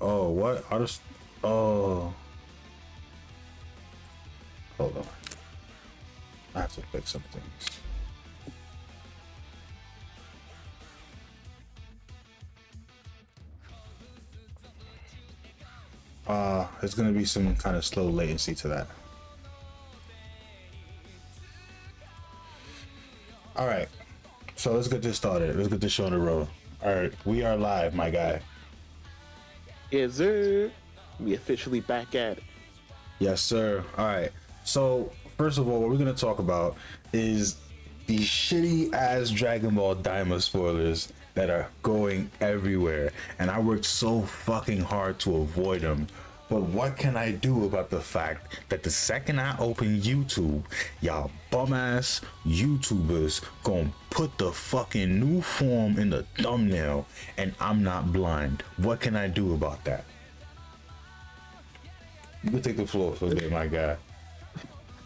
Oh, what? I just. Oh, hold on. I have to fix some things. There's gonna be some kind of slow latency to that. All right, so let's get this started. Let's get this show on the road. All right, we are live, my guy. Yes, sir. We officially back at it. Yes, sir. All right. So first of all, what we're gonna talk about is the shitty ass Dragon Ball Daima spoilers that are going everywhere, and I worked so fucking hard to avoid them. But what can I do about the fact that the second I open YouTube, y'all bum ass YouTubers gonna put the fucking new form in the thumbnail, and I'm not blind? What can I do about that? You can take the floor for a bit, my guy.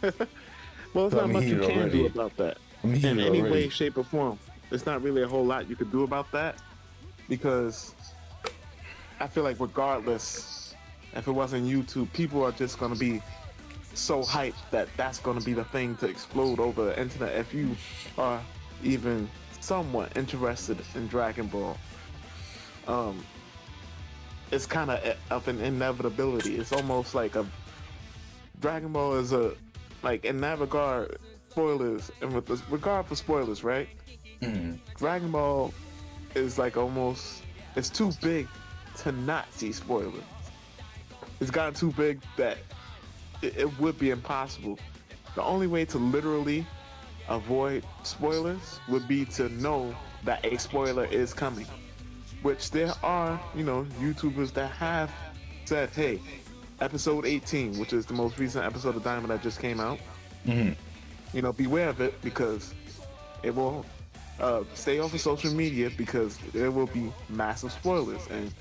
Well, it's not much you can already. do about that I'm in heated any already. way, shape, or form. There's not really a whole lot you could do about that because I feel like regardless, if it wasn't YouTube, people are just gonna be so hyped that that's gonna be the thing to explode over the internet. If you are even somewhat interested in Dragon Ball, it's kind of an inevitability. It's almost like a Dragon Ball is a like in that regard, spoilers and with this regard for spoilers, right? Dragon Ball is like almost it's too big to not see spoilers. It's gotten too big that it would be impossible. The only way to literally avoid spoilers would be to know that a spoiler is coming. Which there are, YouTubers that have said, hey, episode 18, which is the most recent episode of Daima that just came out, beware of it because it will stay off of social media because there will be massive spoilers. And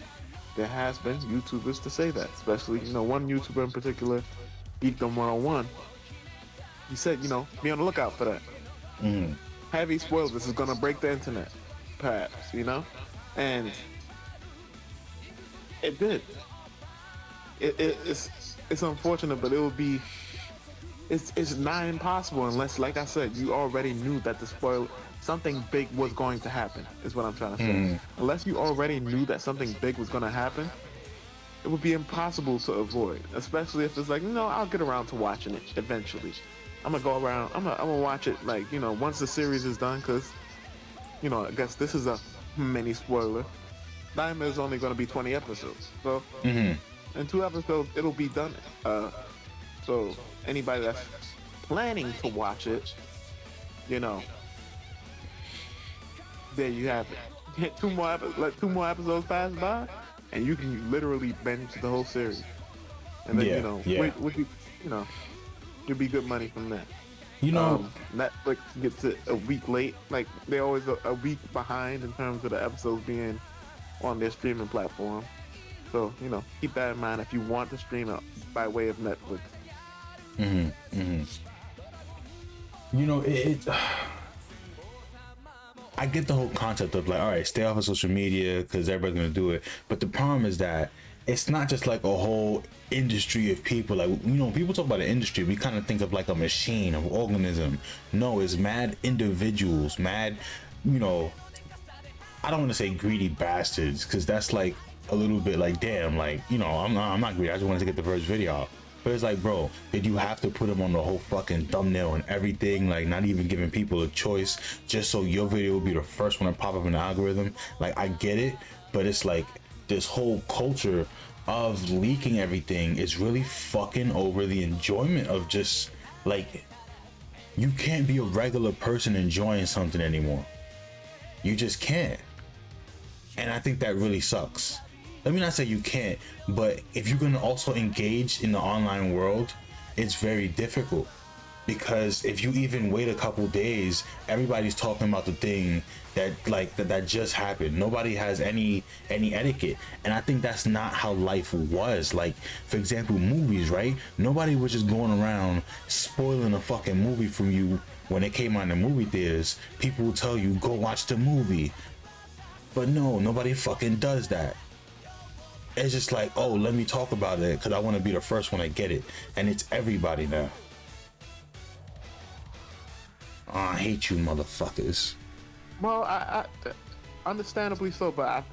there has been YouTubers to say that, especially, one YouTuber in particular, Geekdom 101. He said, be on the lookout for that. Heavy spoilers is going to break the internet, perhaps, And it did. It's unfortunate, but it's not impossible unless, like I said, you already knew that something big was going to happen, is what I'm trying to say. Unless you already knew that something big was going to happen, it would be impossible to avoid, especially if it's like, I'll get around to watching it eventually. I'm going to go around, I'm going to watch it, like, once the series is done, because, I guess this is a mini spoiler. Daima is only going to be 20 episodes, so in 2 episodes, it'll be done. So anybody that's planning to watch it, there you have it. Let two more episodes pass by, and you can literally binge the whole series. And then you'll be good money from that. Netflix gets it a week late. Like they're always a week behind in terms of the episodes being on their streaming platform. So keep that in mind if you want to stream it by way of Netflix. I get the whole concept of like, all right, stay off of social media because everybody's gonna do it. But the problem is that it's not just like a whole industry of people. Like, people talk about the industry, we kind of think of like a machine, of organism. No, it's mad individuals, mad, I don't want to say greedy bastards because that's like a little bit like, damn, like, I'm not greedy. I just wanted to get the first video out. But it's like, bro, did you have to put them on the whole fucking thumbnail and everything? Like, not even giving people a choice just so your video will be the first one to pop up in the algorithm? Like, I get it, but it's like this whole culture of leaking everything is really fucking over the enjoyment of just, like, you can't be a regular person enjoying something anymore. You just can't. And I think that really sucks. Let me not say you can't, but if you're gonna also engage in the online world, it's very difficult. Because if you even wait a couple days, everybody's talking about the thing that just happened. Nobody has any etiquette. And I think that's not how life was. Like, for example, movies, right? Nobody was just going around spoiling a fucking movie from you when it came out in the movie theaters. People will tell you, go watch the movie. But no, nobody fucking does that. it's just like, oh, let me talk about it because I want to be the first one to get it, and it's everybody now. Oh, I hate you, motherfuckers. Well, I understandably so, but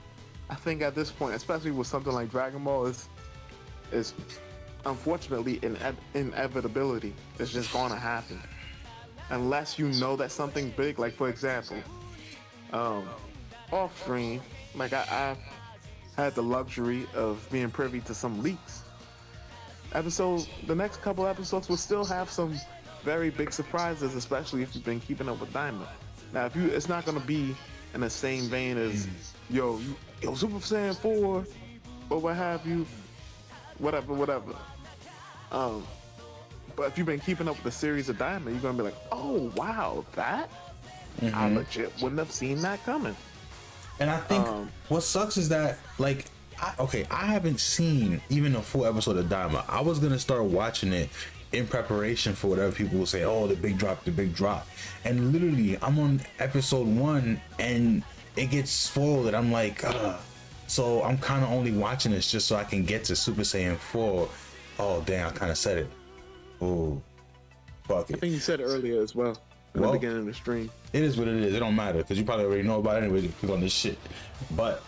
I think at this point, especially with something like Dragon Ball, is unfortunately inevitability. It's just gonna happen unless you know that something big. Like for example, off stream, like I've had the luxury of being privy to some leaks. The next couple episodes will still have some very big surprises, especially if you've been keeping up with Daima. Now, it's not gonna be in the same vein as yo Super Saiyan 4 or what have you, whatever. But if you've been keeping up with the series of Daima, you're gonna be like, oh wow, that I legit wouldn't have seen that coming. And I think what sucks is that, like, I haven't seen even a full episode of Daima. I was gonna start watching it in preparation for whatever people will say, oh, the big drop. And literally, I'm on episode 1 and it gets spoiled and I'm like, so I'm kind of only watching this just so I can get to Super Saiyan 4. Oh, damn, I kind of said it. Oh, fuck it. I think you said it earlier as well. In the beginning of the stream. It is what it is. It don't matter because you probably already know about it anyway. Click on this shit. But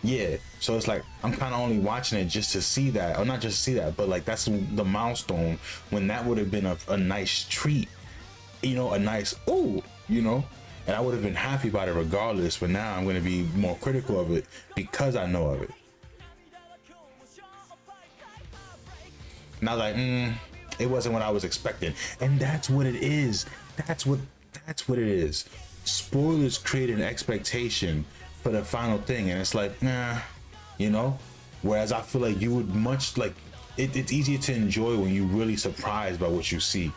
yeah. So it's like I'm kind of only watching it just to see that, or not just to see that, but like that's the milestone when that would have been a nice treat, you know, a nice you know, and I would have been happy about it regardless. But now I'm going to be more critical of it because I know of it. And I was like, it wasn't what I was expecting, and that's what it is. That's what it is. Spoilers create an expectation for the final thing, and it's like, nah, you know. Whereas I feel like you would much like it's easier to enjoy when you're really surprised by what you see.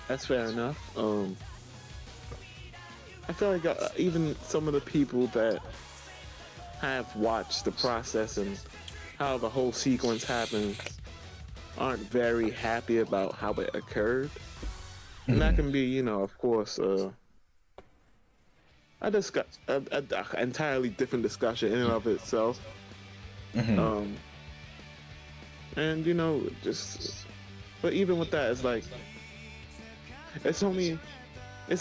That's fair enough. I feel like even some of the people that have watched the process and how the whole sequence happens aren't very happy about how it occurred. And that can be, you know, of course, an entirely different discussion in and of itself. And, you know, but even with that, it's like, it's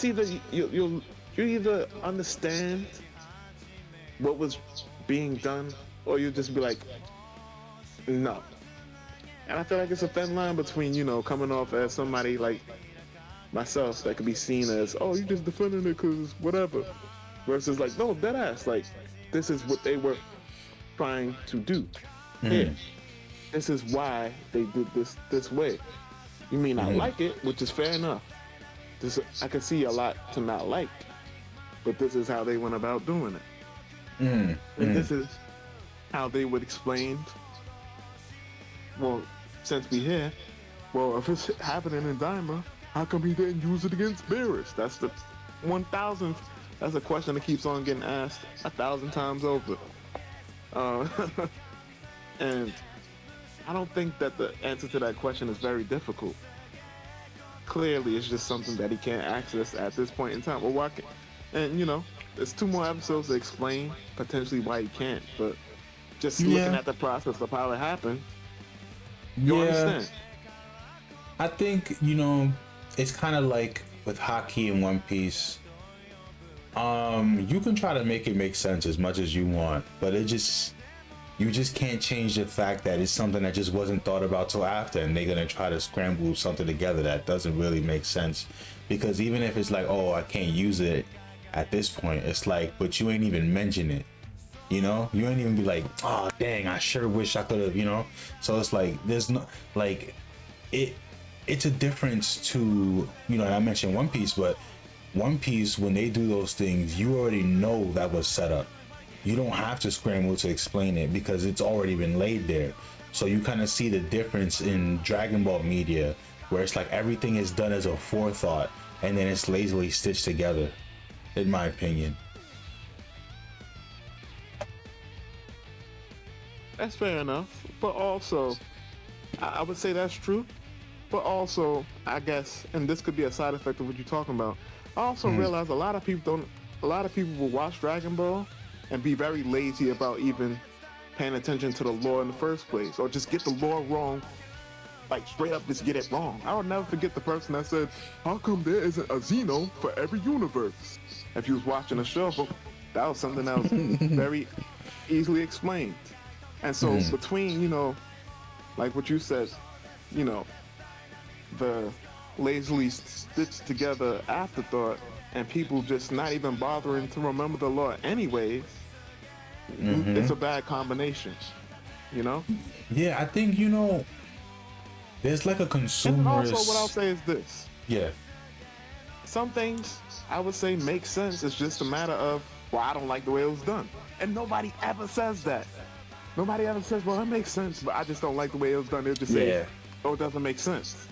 either you either understand what was being done, or you just be like, no. And I feel like it's a thin line between, you know, coming off as somebody like myself that could be seen as, oh, you just defending it because whatever, versus like, no, deadass, like, this is what they were trying to do. Yeah. This is why they did this way. You may not like it, which is fair enough. I can see a lot to not like, but this is how they went about doing it. And this is how they would explain, well, since we here, well, if it's happening in Daima, how come he didn't use it against Beerus? That's the 1000th. That's a question that keeps on getting asked 1,000 times over. And I don't think that the answer to that question is very difficult. Clearly, it's just something that he can't access at this point in time. Or why can't, and you know, there's 2 more episodes to explain potentially why he can't. But just looking at the process of how it happened, you understand. I think, you know, it's kind of like with Haki and One Piece. You can try to make it make sense as much as you want, but you just can't change the fact that it's something that just wasn't thought about till after, and they're gonna try to scramble something together that doesn't really make sense. Because even if it's like, oh, I can't use it at this point, it's like, but you ain't even mention it. You know, you ain't even be like, oh dang, I sure wish I could have, you know. So it's like, there's no, like, it's a difference to, you know, and I mentioned One Piece, but One Piece, when they do those things, you already know that was set up. You don't have to scramble to explain it because it's already been laid there. So you kind of see the difference in Dragon Ball media, where it's like everything is done as a forethought and then it's lazily stitched together, in my opinion. That's fair enough, but also, I would say that's true, but also, I guess, and this could be a side effect of what you're talking about, I also realize a lot of people will watch Dragon Ball and be very lazy about even paying attention to the lore in the first place, or just get the lore wrong, like straight up just get it wrong. I will never forget the person that said, how come there isn't a Xeno for every universe? If you was watching a show, that was something that was very easily explained. And so between, you know, like what you said, you know, the lazily stitched together afterthought and people just not even bothering to remember the lore anyways, it's a bad combination, you know? Yeah, I think, you know, there's like a consumerist... And also what I'll say is this. Yeah. Some things I would say make sense. It's just a matter of, well, I don't like the way it was done. And nobody ever says that. Nobody ever says, well, it makes sense, but I just don't like the way it was done. They'll just say, oh, it doesn't make sense.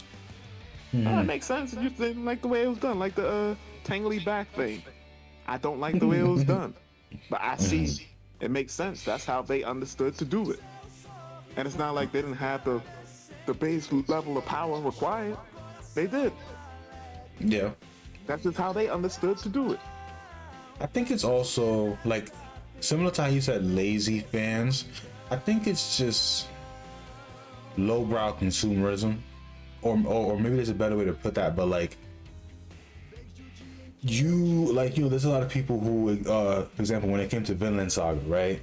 No, it makes sense. You just didn't like the way it was done. Like the tangly back thing. I don't like the way it was done. But I see it makes sense. That's how they understood to do it. And it's not like they didn't have the base level of power required. They did. Yeah. That's just how they understood to do it. I think it's also like similar to how you said lazy fans. I think it's just lowbrow consumerism, or maybe there's a better way to put that. But like you know, there's a lot of people who, for example, when it came to Vinland Saga, right?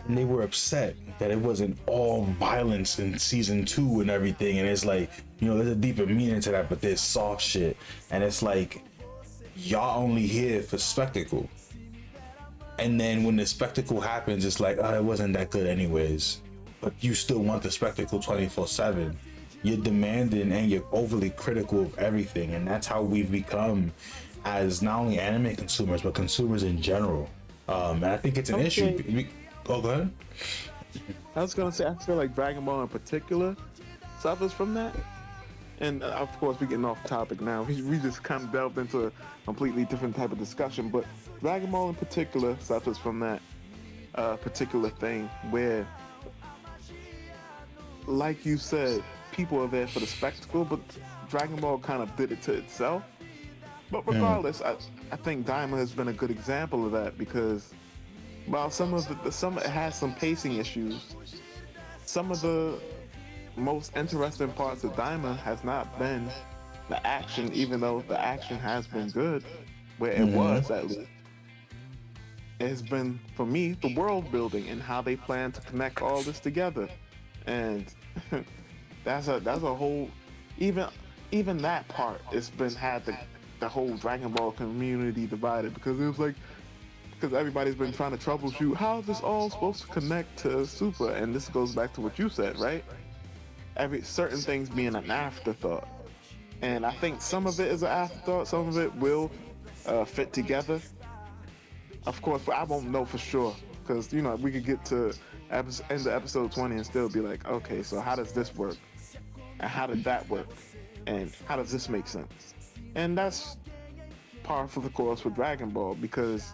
And they were upset that it wasn't all violence in season 2 and everything. And it's like, you know, there's a deeper meaning to that, but there's soft shit. And it's like, y'all only here for spectacle. And then when the spectacle happens, it's like, oh, it wasn't that good anyways. But you still want the spectacle 24/7. You're demanding and you're overly critical of everything. And that's how we've become as not only anime consumers, but consumers in general. And I think it's an issue. Oh, go ahead. I was gonna say, I feel like Dragon Ball in particular suffers from that. And of course, we're getting off topic now. We just kind of delved into a completely different type of discussion. But Dragon Ball in particular suffers from that particular thing where, like you said, people are there for the spectacle, but Dragon Ball kind of did it to itself. But regardless, I think Daima has been a good example of that because while some of it has some pacing issues, some of the most interesting parts of Daima has not been the action, even though the action has been good, where it was at least. It has been, for me, the world building and how they plan to connect all this together. And that's a whole, even that part, it's been had the whole Dragon Ball community divided because it was like, because everybody's been trying to troubleshoot how is this all supposed to connect to Super, and this goes back to what you said, right? Certain things being an afterthought, and I think some of it is an afterthought, some of it will fit together. Of course, but I won't know for sure because, you know, we could get to end of episode 20 and still be like, okay, so how does this work, and how did that work, and how does this make sense? And that's par for the course with Dragon Ball, because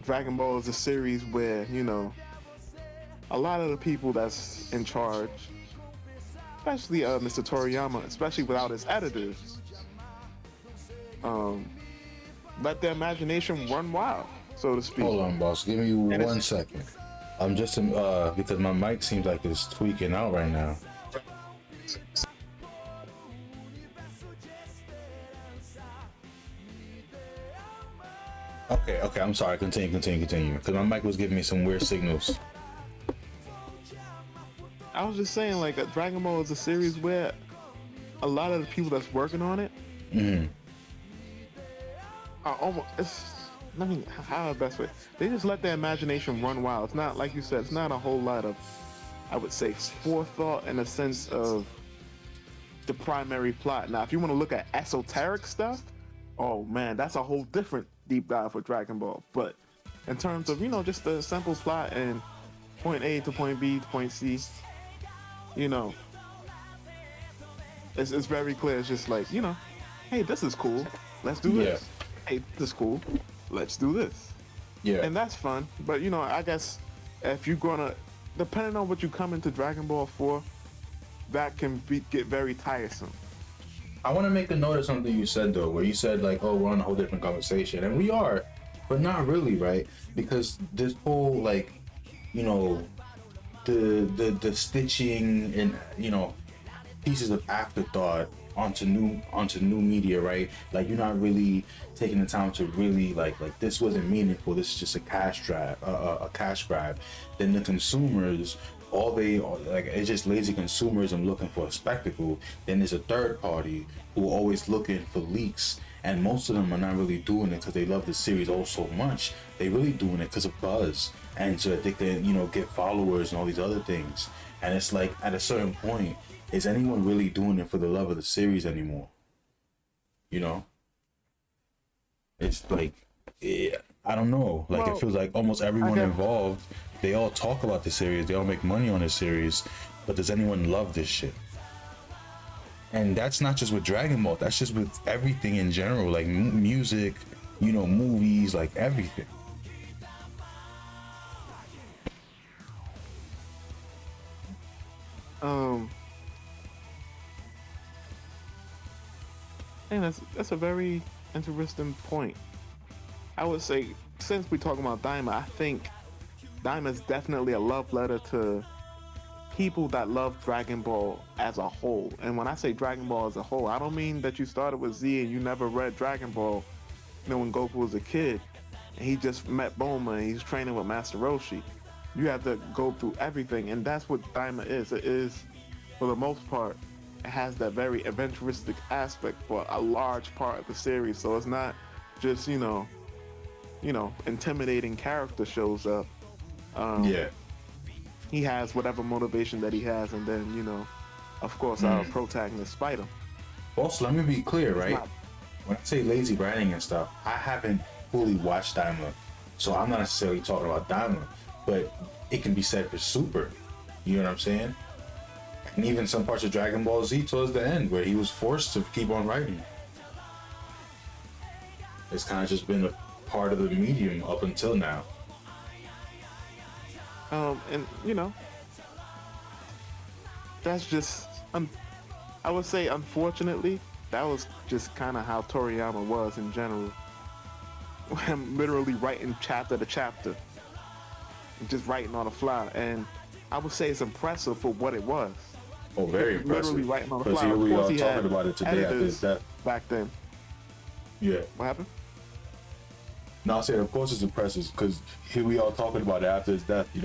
Dragon Ball is a series where, you know, a lot of the people that's in charge, especially Mr. Toriyama, especially without his editors, let their imagination run wild, so to speak. Hold on, boss. Give me 1 second. I'm just because my mic seems like it's tweaking out right now. Okay, I'm sorry. Continue. Because my mic was giving me some weird signals. I was just saying, like, Dragon Ball is a series where a lot of the people that's working on it are almost, how the best way? They just let their imagination run wild. It's not, like you said, it's not a whole lot of, I would say, forethought in a sense of the primary plot. Now, if you want to look at esoteric stuff, oh man, that's a whole different deep dive for Dragon Ball. But in terms of, you know, just the simple plot and point A to point B to point C, you know, it's very clear. It's just like, you know, hey, this is cool, let's do this. Hey, this is cool, let's do this. Yeah. And that's fun. But, you know, I guess if you're gonna, depending on what you come into Dragon Ball for, that can get very tiresome. I want to make a note of something you said though, where you said like, oh, we're on a whole different conversation, and we are. but not really, right? Because this whole like, you know, the stitching and pieces of afterthought onto new media, right? Like you're not really taking the time to really like this wasn't meaningful. This is just a cash grab, a cash grab. Then the consumers, all they like it's just lazy consumerism looking for a spectacle. Then there's a third party who are always looking for leaks, and most of them are not really doing it because they love the series oh so much. They really doing it because of buzz and so that they can get followers and all these other things. And it's like at a certain point, is anyone really doing it for the love of the series anymore? It's like, I don't know. Like, Well, it feels like almost everyone involved, they all talk about the series, they all make money on the series, but does anyone love this shit? And that's not just with Dragon Ball, that's just with everything in general, like music, movies, like everything. And that's a very interesting point. I would say, since we're talking about Daima, I think Daima is definitely a love letter to people that love Dragon Ball as a whole. And when I say Dragon Ball as a whole, I don't mean that you started with Z and you never read Dragon Ball, when Goku was a kid and he just met Bulma and he's training with Master Roshi. You have to go through everything, and that's what Daima is. It is, for the most part, it has that very adventuristic aspect for a large part of the series. So it's not just intimidating character shows up. Yeah. He has whatever motivation that he has, and then of course our protagonists fight him. Also, let me be clear, right? When I say lazy writing and stuff, I haven't fully watched Daima, so I'm not necessarily talking about Daima, but it can be said for Super. You know what I'm saying? And even some parts of Dragon Ball Z towards the end, where he was forced to keep on writing. It's kind of just been a part of the medium up until now. And that's just, I would say, unfortunately, that was just kind of how Toriyama was in general. I'm literally writing chapter to chapter, just writing on the fly, and I would say it's impressive for what it was. Oh, very impressive. Literally writing on the fly. Here Of we course are he talking had about it today after his death. back then. Yeah. What happened? No, I said, of course it's impressive, because here we are talking about it after his death, He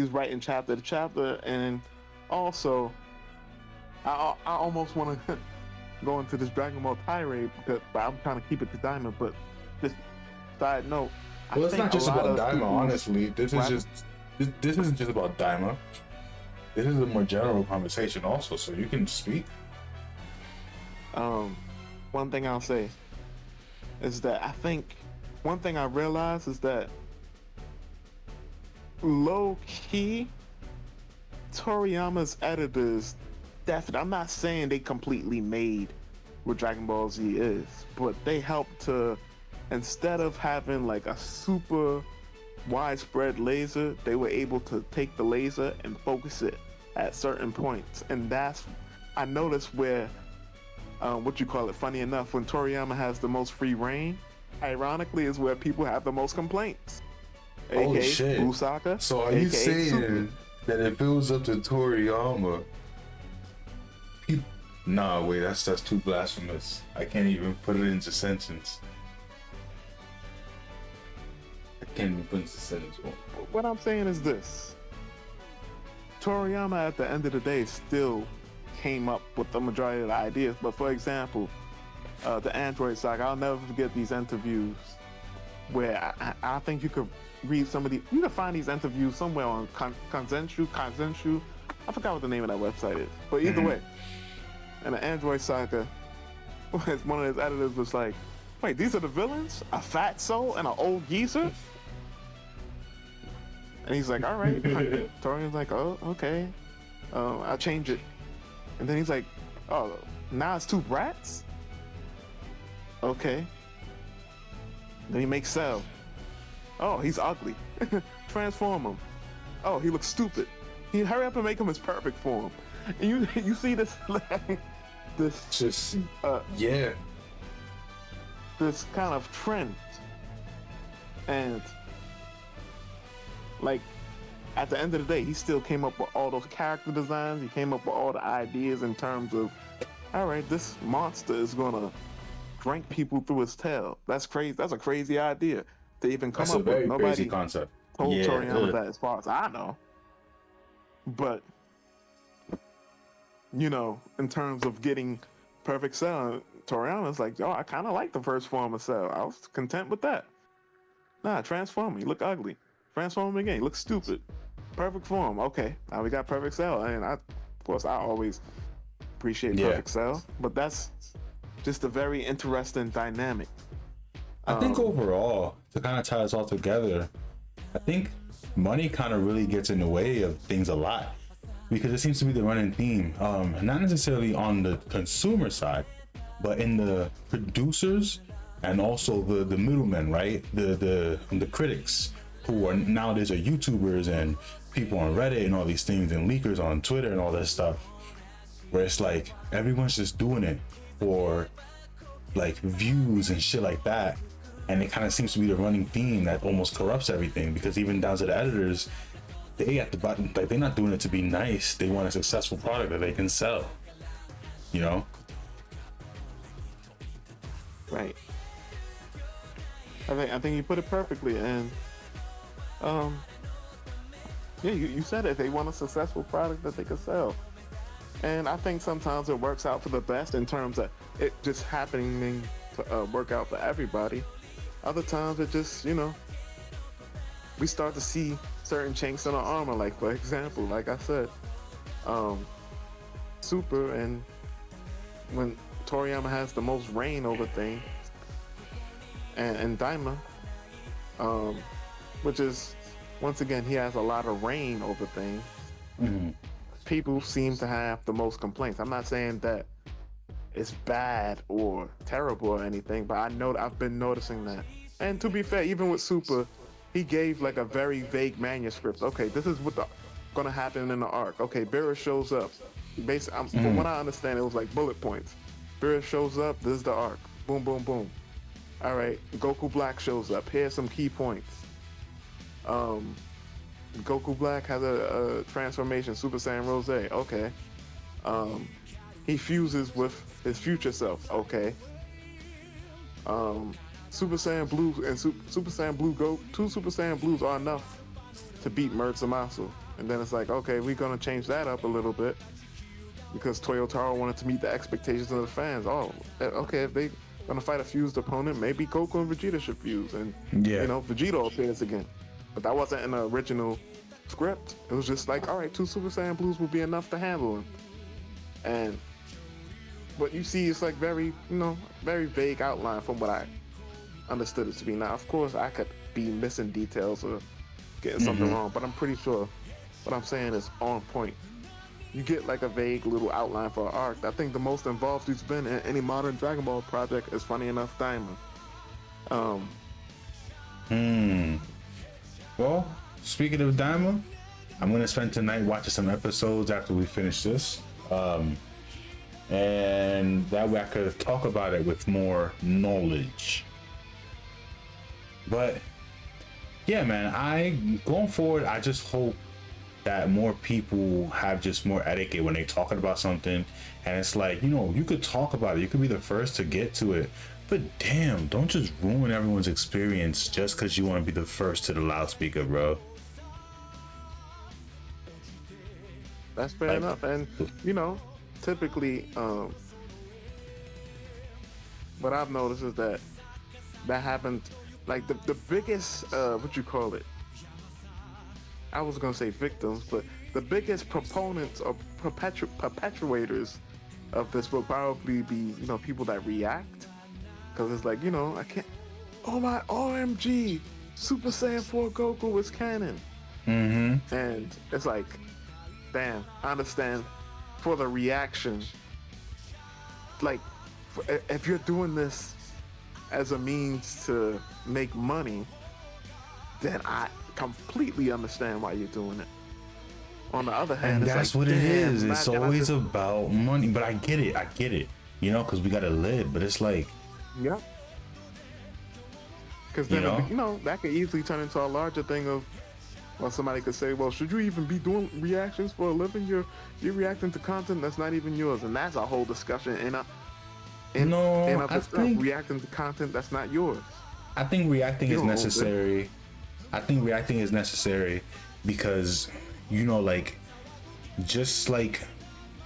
was writing chapter to chapter, and also, I almost want to go into this Dragon Ball tirade, but I'm trying to keep it to Daima. But just side note, Well, it's not just about Daima, people's- honestly. This isn't just about Daima. This is a more general conversation also, so you can speak. One thing I'll say is that I think one thing I realized is that low key Toriyama's editors, definitely, I'm not saying they completely made what Dragon Ball Z is, but they helped to, instead of having like a super widespread laser, they were able to take the laser and focus it at certain points. And that's, I noticed where, funny enough, when Toriyama has the most free reign, ironically is where people have the most complaints. Oh AKA shit. Busaka, So are you AKA saying Super. that if it was up to Toriyama, nah, wait, that's too blasphemous. I can't even put it into sentence. I can't even put it into sentence. What I'm saying is this. Toriyama, at the end of the day, still came up with the majority of the ideas. But for example, the Android saga, I'll never forget these interviews where I think you could read some of these. You can find these interviews somewhere on Kanzenshu. I forgot what the name of that website is. But either way, in the Android saga, one of his editors was like, wait, these are the villains? A fat soul and an old geezer? And he's like, all right. Torian's like, oh, okay. I'll change it. And then he's like, oh, now it's two brats? Okay. Then he makes Cell. Oh, he's ugly. Transform him. Oh, he looks stupid. He hurry up and make him his perfect form. And you see this, this Just uh, yeah. this kind of trend, and like at the end of the day, he still came up with all those character designs. He came up with all the ideas in terms of, all right, this monster is gonna drink people through his tail. That's crazy. That's a crazy idea to even come That's up a very with. Nobody crazy concept. told Yeah, Toriyama that, as far as I know. But you know, in terms of getting perfect Cell, Toriyama's like, yo, I kind of like the first form of Cell. I was content with that. Nah, transform him. You look ugly. Transform him again. You look stupid. Perfect form. Okay, now we got perfect Cell, and of course, I always appreciate perfect Cell, but that's just a very interesting dynamic. I think overall, to kind of tie us all together, I think money kind of really gets in the way of things a lot, because it seems to be the running theme. Not necessarily on the consumer side, but in the producers and also the middlemen, right? The critics who are nowadays are YouTubers and people on Reddit and all these things and leakers on Twitter and all this stuff, where it's like everyone's just doing it for like views and shit like that. And it kind of seems to be the running theme that almost corrupts everything, because even down to the editors, they at the bottom, like, they're not doing it to be nice. They want a successful product that they can sell, you know? Right. I think you put it perfectly, and yeah, you said it. They want a successful product that they can sell, and I think sometimes it works out for the best in terms of it just happening to work out for everybody. Other times it just, you know, we start to see certain chinks in our armor. Like, for example, like I said, Super, and when Toriyama has the most reign over things, and Daima, which is, once again, he has a lot of reign over things. Mm-hmm. People seem to have the most complaints. I'm not saying that it's bad or terrible or anything, but I've been noticing that. And to be fair, even with Super, he gave like a very vague manuscript. Okay, this is what's gonna happen in the arc. Okay, Beerus shows up. Basically, from what I understand, it was like bullet points. Beerus shows up. This is the arc. Boom, boom, boom. All right, Goku Black shows up. Here's some key points. Goku Black has a transformation, Super Saiyan Rose. Okay. He fuses with his future self. Okay. Super Saiyan Blue and Super Saiyan Blue Go. 2 Super Saiyan Blues are enough to beat Murtsumasu. And then it's like, okay, we're gonna change that up a little bit because Toyotaro wanted to meet the expectations of the fans. Oh, okay, if they gonna fight a fused opponent, maybe Goku and Vegeta should fuse, and you know, Vegeta appears again. But that wasn't in the original script. It was just like, all right, 2 Super Saiyan Blues will be enough to handle him. And what you see is like very, you know, very vague outline from what I understood it to be. Now, of course, I could be missing details or getting something wrong, but I'm pretty sure what I'm saying is on point. You get like a vague little outline for an arc. I think the most involved he's been in any modern Dragon Ball project is, funny enough, Daima. Well, speaking of Daima, I'm gonna spend tonight watching some episodes after we finish this, and that way I could talk about it with more knowledge. But yeah, man, going forward, I just hope that more people have just more etiquette when they're talking about something. And it's like, you know, you could talk about it, you could be the first to get to it, but damn, don't just ruin everyone's experience just because you want to be the first to the loudspeaker, bro. That's fair enough. And you know, typically what I've noticed is that happens, like the biggest what you call it, I was gonna say victims, but the biggest proponents or perpetuators of this will probably be, you know, people that react, because it's like, you know, I can't, oh my OMG, Super Saiyan 4 Goku is canon. And it's like, damn, I understand for the reaction, like, if you're doing this as a means to make money, then I completely understand why you're doing it. On the other hand, and it's that's like, what it damn, is. It's always about money. But I get it, you know, because we gotta live. But it's like, yeah, Because You then, know? that could easily turn into a larger thing of, well, somebody could say, well, should you even be doing reactions for a living? You're reacting to content that's not even yours. And that's a whole discussion in No, of I itself, think reacting to content that's not yours. reacting You is don't own it. necessary. I think reacting is necessary because, like, just like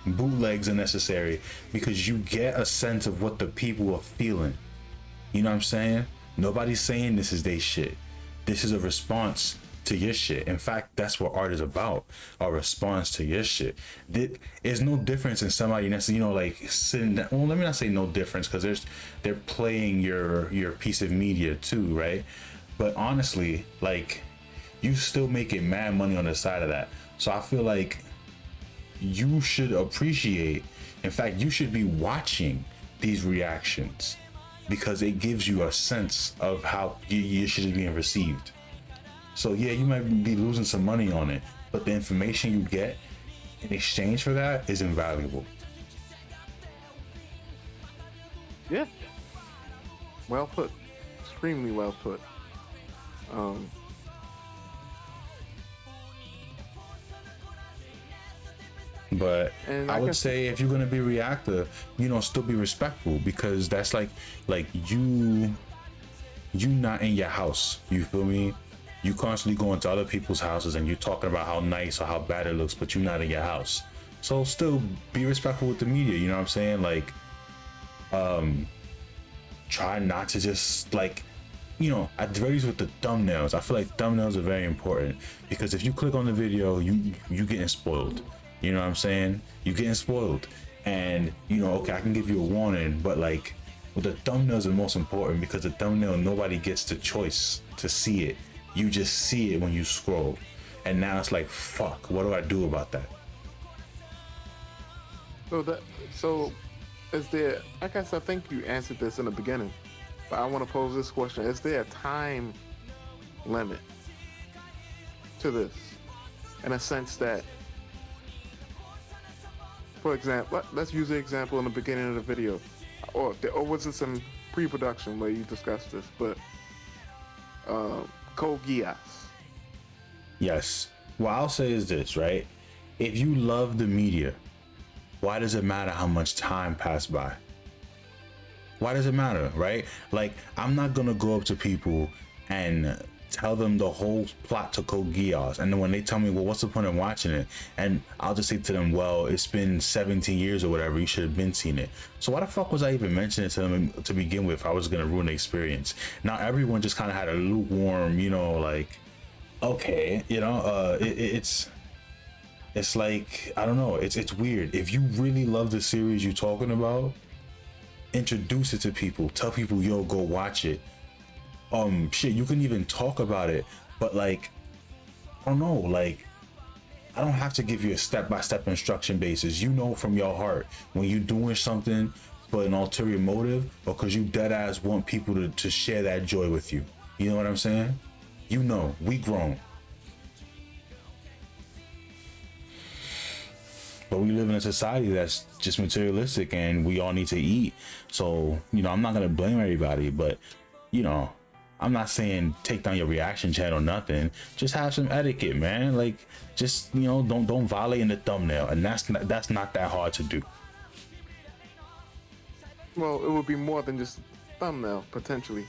bootlegs are necessary because you get a sense of what the people are feeling. You know what I'm saying? Nobody's saying this is their shit. This is a response to your shit. In fact, that's what art is about, a response to your shit. There's no difference in somebody necessarily, like sitting down. Well, let me not say no difference because they're playing your piece of media too, right? But honestly, like, you still making mad money on the side of that. So I feel like you should appreciate, in fact, you should be watching these reactions because it gives you a sense of how your shit is being received. So yeah, you might be losing some money on it, but the information you get in exchange for that is invaluable. Yeah. Well put. Extremely well put. But And I I would guess- say if you're gonna be reactive, still be respectful because that's like you not in your house. You feel me? You constantly go into other people's houses and you're talking about how nice or how bad it looks, but you're not in your house. So still be respectful with the media. You know what I'm saying? Like, try not to just like, at the very least with the thumbnails. I feel like thumbnails are very important because if you click on the video, you getting spoiled. You know what I'm saying? You getting spoiled, and okay, I can give you a warning, but like, with the thumbnails are most important because the thumbnail nobody gets the choice to see it. You just see it when you scroll, and now it's like, fuck, what do I do about that? So is there? I guess I think you answered this in the beginning, but I want to pose this question: is there a time limit to this, in a sense that, for example, let's use the example in the beginning of the video, or was it some pre-production where you discussed this? But Code Geass. Yes. What I'll say is this, right? If you love the media, why does it matter how much time passed by? Why does it matter, right? Like, I'm not gonna go up to people and tell them the whole plot to Code Geass, and then when they tell me, well, what's the point of watching it? And I'll just say to them, well, it's been 17 years or whatever, you should have been seeing it. So why the fuck was I even mentioning it to them to begin with if I was gonna ruin the experience? Now everyone just kind of had a lukewarm, like, okay, it's like, I don't know, it's weird. If you really love the series you're talking about, introduce it to people, tell people, yo, go watch it. Shit, you can even talk about it, but like, I don't know, like, I don't have to give you a step-by-step instruction basis. From your heart when you're doing something for an ulterior motive or because you dead ass want people to share that joy with you. You know what I'm saying? We grown. But we live in a society that's just materialistic and we all need to eat. So, I'm not gonna blame everybody, but I'm not saying take down your reaction channel or nothing. Just have some etiquette, man. Like, just don't violate in the thumbnail, and that's not that hard to do. Well, it would be more than just thumbnail potentially.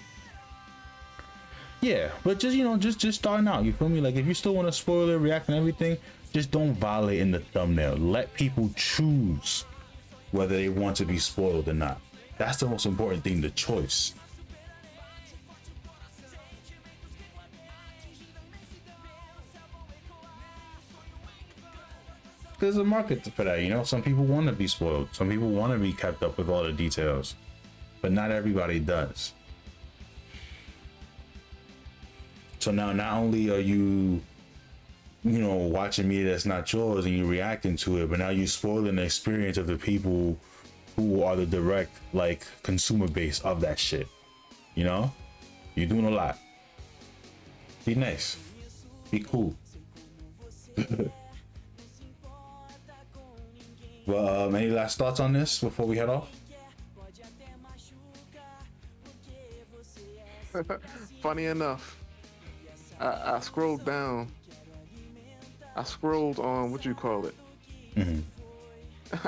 Yeah, but just starting out. You feel me? Like, if you still want to spoil it, react and everything, just don't violate in the thumbnail. Let people choose whether they want to be spoiled or not. That's the most important thing, the choice. There's a market for that, some people want to be spoiled. Some people want to be kept up with all the details, but not everybody does. So now not only are you watching media that's not yours and you're reacting to it, but now you're spoiling the experience of the people who are the direct, like, consumer base of that shit. You're doing a lot. Be nice. Be cool. Well, any last thoughts on this before we head off? Funny enough, I scrolled down. I scrolled on what you call it. Mm-hmm.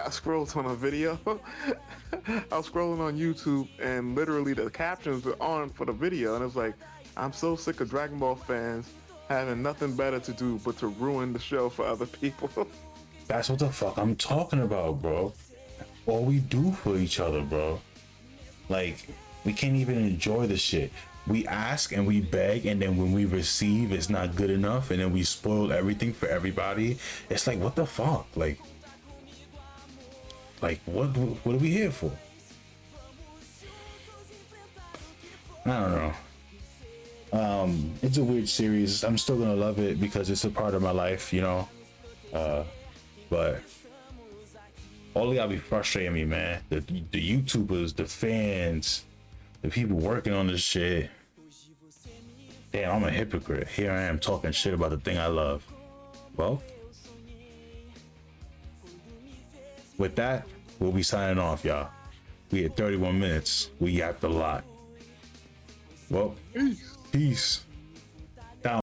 I scrolled on a video. I was scrolling on YouTube, and literally the captions were on for the video, and it was like, "I'm so sick of Dragon Ball fans having nothing better to do but to ruin the show for other people." That's what the fuck I'm talking about, bro. All we do for each other, bro. Like, we can't even enjoy the shit. We ask and we beg, and then when we receive, it's not good enough, and then we spoil everything for everybody. It's like, what the fuck? Like what are we here for? I don't know. It's a weird series. I'm still gonna love it because it's a part of my life, you know. But all of y'all be frustrating me, man. The YouTubers, the fans, the people working on this shit. Damn, I'm a hypocrite. Here I am talking shit about the thing I love. Well, with that, we'll be signing off, y'all. We at 31 minutes. We yapped a lot. Well, peace.